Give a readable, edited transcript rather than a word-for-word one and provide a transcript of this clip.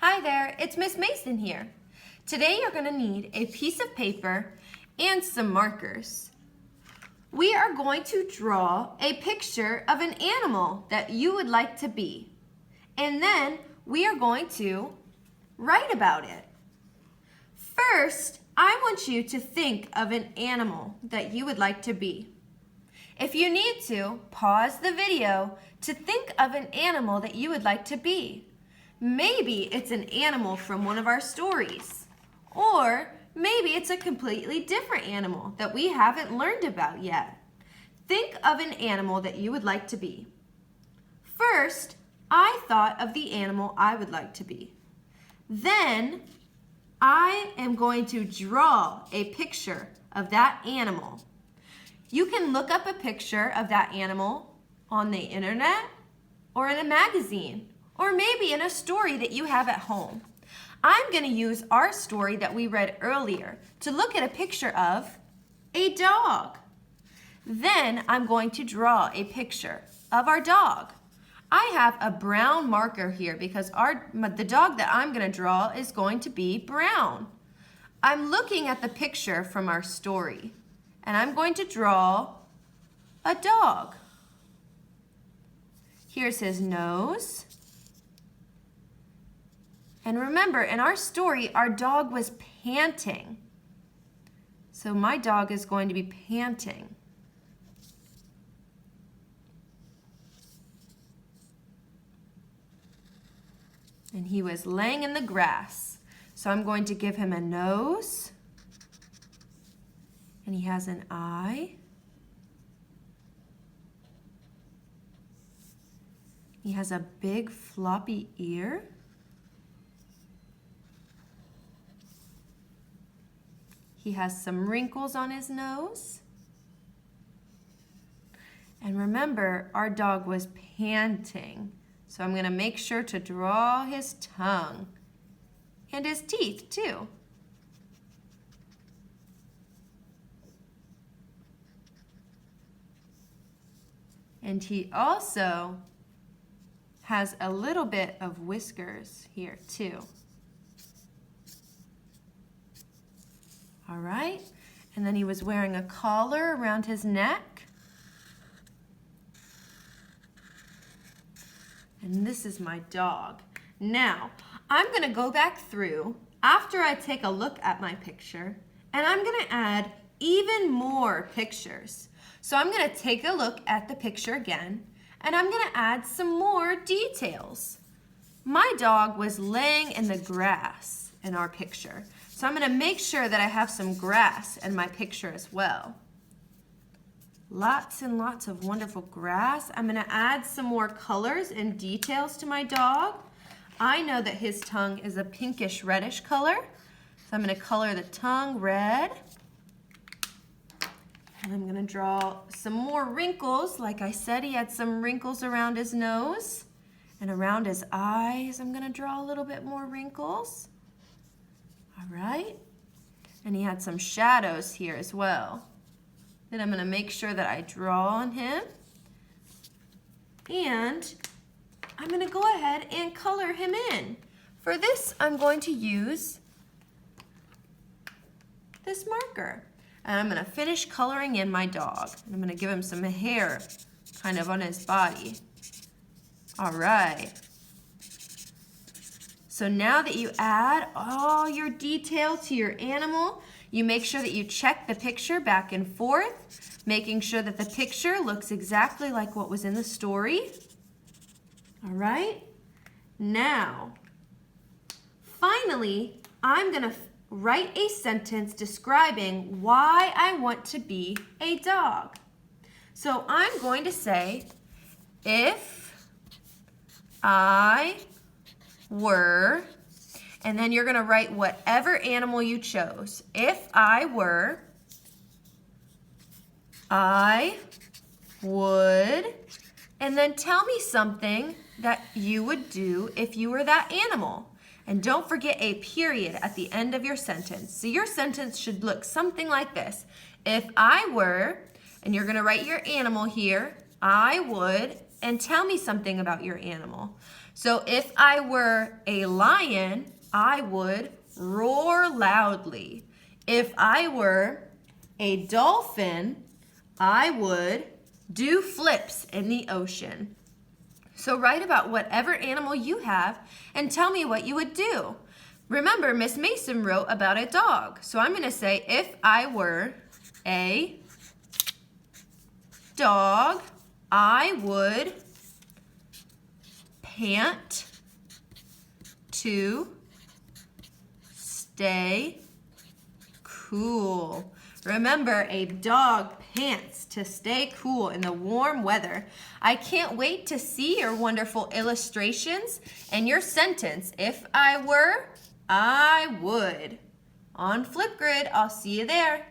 Hi there, it's Miss Mason here. Today you're going to need a piece of paper and some markers. We are going to draw a picture of an animal that you would like to be. And then we are going to write about it. First, I want you to think of an animal that you would like to be. If you need to, pause the video to think of an animal that you would like to be. Maybe it's an animal from one of our stories. Or maybe it's a completely different animal that we haven't learned about yet. Think of an animal that you would like to be. First, I thought of the animal I would like to be. Then, I am going to draw a picture of that animal. You can look up a picture of that animal on the internet or in a magazine or maybe in a story that you have at home. I'm going to use our story that we read earlier to look at a picture of a dog. Then I'm going to draw a picture of our dog. I have a brown marker here because the dog that I'm going to draw is going to be brown. I'm looking at the picture from our story, and I'm going to draw a dog. Here's his nose. And remember, in our story, our dog was panting. So my dog is going to be panting. And he was laying in the grass. So I'm going to give him a nose. And he has an eye. He has a big floppy ear. He has some wrinkles on his nose. And remember, our dog was panting. So I'm going to make sure to draw his tongue and his teeth too. And he also has a little bit of whiskers here too. All right, and then he was wearing a collar around his neck. And this is my dog. Now, I'm going to go back through after I take a look at my picture, and I'm going to add even more pictures. So I'm going to take a look at the picture again, and I'm going to add some more details. My dog was laying in the grass in our picture. So I'm going to make sure that I have some grass in my picture as well. Lots and lots of wonderful grass. I'm going to add some more colors and details to my dog. I know that his tongue is a pinkish reddish color. So I'm going to color the tongue red. And I'm going to draw some more wrinkles. Like I said, he had some wrinkles around his nose and around his eyes. I'm going to draw a little bit more wrinkles. All right, and he had some shadows here as well. Then I'm going to make sure that I draw on him. And I'm going to go ahead and color him in. For this, I'm going to use this marker. And I'm going to finish coloring in my dog. I'm going to give him some hair kind of on his body. All right. So now that you add all your detail to your animal, you make sure that you check the picture back and forth, making sure that the picture looks exactly like what was in the story. All right. Now, finally, I'm going to write a sentence describing why I want to be a dog. So I'm going to say, if I were, and then you're going to write whatever animal you chose. If I were, I would, and then tell me something that you would do if you were that animal. And don't forget a period at the end of your sentence. So your sentence should look something like this. If I were, and you're going to write your animal here, I would, and tell me something about your animal. So if I were a lion, I would roar loudly. If I were a dolphin, I would do flips in the ocean. So write about whatever animal you have and tell me what you would do. Remember, Miss Mason wrote about a dog. So I'm going to say, if I were a dog, I would pant to stay cool. Remember, a dog pants to stay cool in the warm weather. I can't wait to see your wonderful illustrations and your sentence. If I were, I would. On Flipgrid, I'll see you there.